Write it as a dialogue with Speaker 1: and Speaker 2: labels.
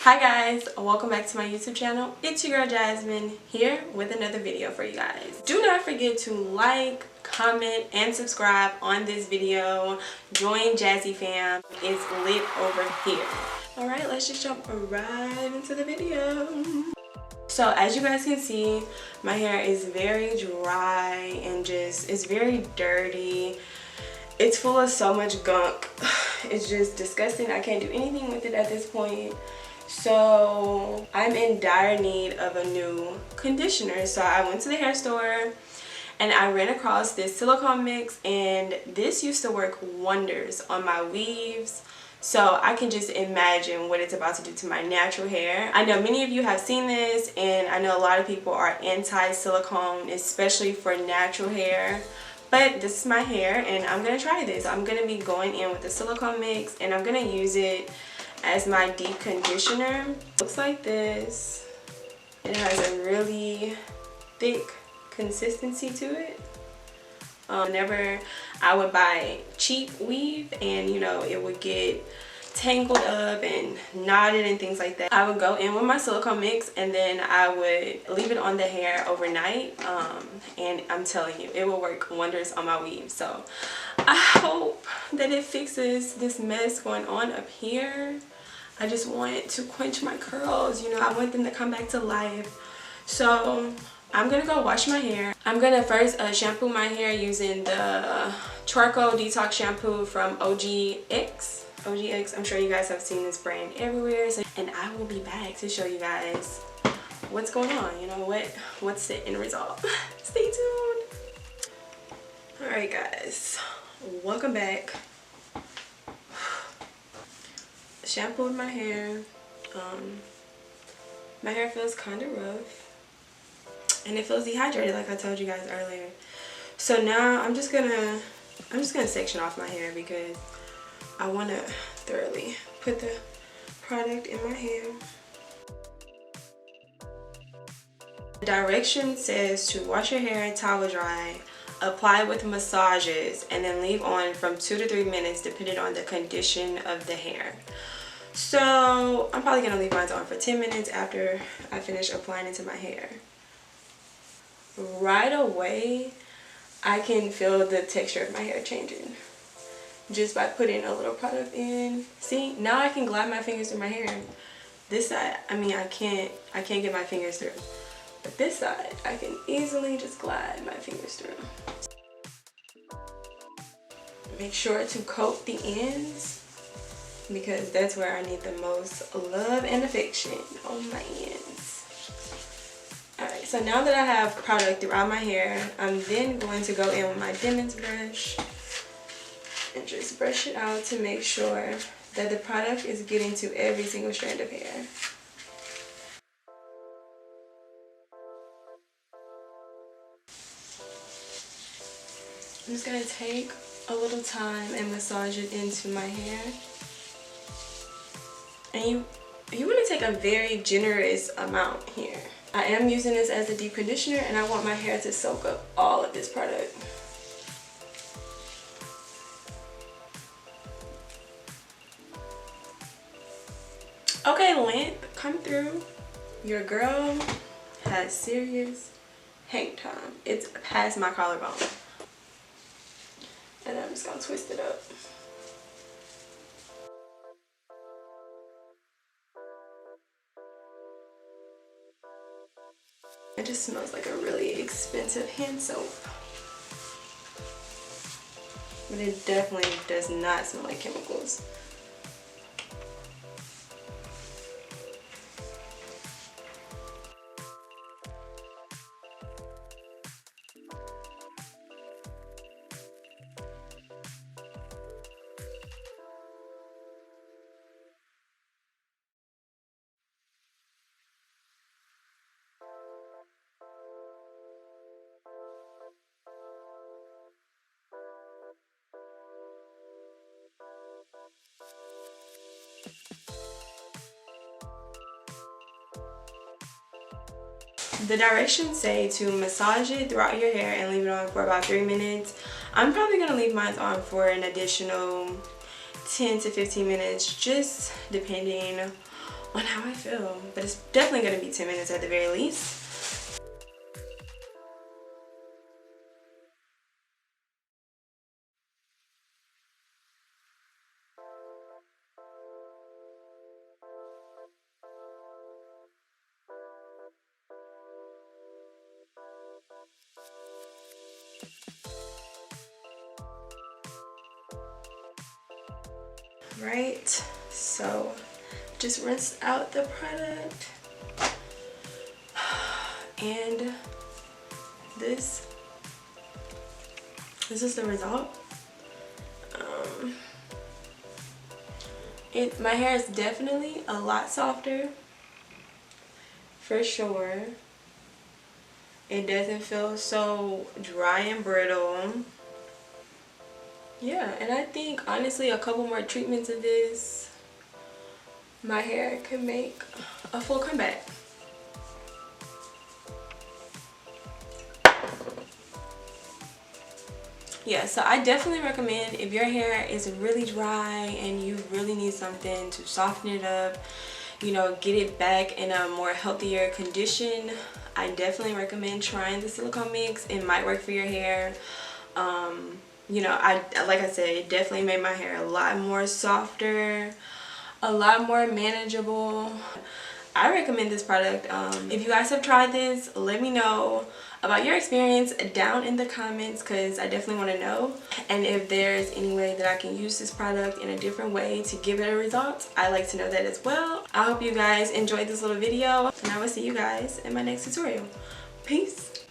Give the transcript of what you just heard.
Speaker 1: Hi guys, welcome back to my YouTube channel. It's your girl Jasmine here with another video for you guys. Do not forget to like, comment, and subscribe on this video. Join Jazzy fam. It's lit over here. Alright, let's just jump right into the video. So as you guys can see, my hair is very dry and it's very dirty. It's full of so much gunk. It's just disgusting. I can't do anything with it at this point. So I'm in dire need of a new conditioner. So I went to the hair store and I ran across this silicone mix, and this used to work wonders on my weaves. So I can just imagine what it's about to do to my natural hair. I know many of you have seen this, and I know a lot of people are anti-silicone, especially for natural hair. But this is my hair and I'm gonna try this. I'm gonna be going in with the silicone mix and I'm gonna use it as my deep conditioner. Looks like this. It has a really thick consistency to it. Whenever I would buy cheap weave and it would get tangled up and knotted and things like that, I would go in with my silicone mix and then I would leave it on the hair overnight, and I'm telling you, it will work wonders on my weave. So I hope that it fixes this mess going on up here. I just want to quench my curls, I want them to come back to life. So I'm gonna go wash my hair. I'm gonna first shampoo my hair using the charcoal detox shampoo from OGX. I'm sure you guys have seen this brand everywhere. And I will be back to show you guys what's going on, what's the end result. Stay tuned. Alright guys, welcome back. Shampooed my hair. My hair feels kind of rough and it feels dehydrated like I told you guys earlier. So now I'm just gonna section off my hair because I want to thoroughly put the product in my hair. The direction says to wash your hair and towel dry, apply with massages, and then leave on from 2 to 3 minutes depending on the condition of the hair. So I'm probably going to leave mine on for 10 minutes after I finish applying it to my hair. Right away, I can feel the texture of my hair changing just by putting a little product in. See, now I can glide my fingers through my hair. This side, I can't get my fingers through. But this side, I can easily just glide my fingers through. Make sure to coat the ends because that's where I need the most love and affection, on my ends. Alright, so now that I have product throughout my hair, I'm then going to go in with my Demons brush and just brush it out to make sure that the product is getting to every single strand of hair. I'm just going to take a little time and massage it into my hair. And you want to take a very generous amount here. I am using this as a deep conditioner and I want my hair to soak up all of this product. Okay, length, come through. Your girl has serious hang time. It's past my collarbone. And I'm just gonna twist it up. It just smells like a really expensive hand soap. But it definitely does not smell like chemicals. The directions say to massage it throughout your hair and leave it on for about 3 minutes. I'm probably going to leave mine on for an additional 10 to 15 minutes, just depending on how I feel. But it's definitely going to be 10 minutes at the very least. Right, so just rinsed out the product, and this is the result. My hair is definitely a lot softer, for sure. It doesn't feel so dry and brittle. Yeah, and I think honestly a couple more treatments of this, my hair could make a full comeback. Yeah, so I definitely recommend, if your hair is really dry and you really need something to soften it up, you know, get it back in a more healthier condition, I definitely recommend trying the silicone mix. It might work for your hair. You know, like I said, it definitely made my hair a lot more softer, a lot more manageable. I recommend this product. If you guys have tried this, let me know about your experience down in the comments, because I definitely want to know. And if there's any way that I can use this product in a different way to get better results, I like to know that as well. I hope you guys enjoyed this little video, and I will see you guys in my next tutorial. Peace.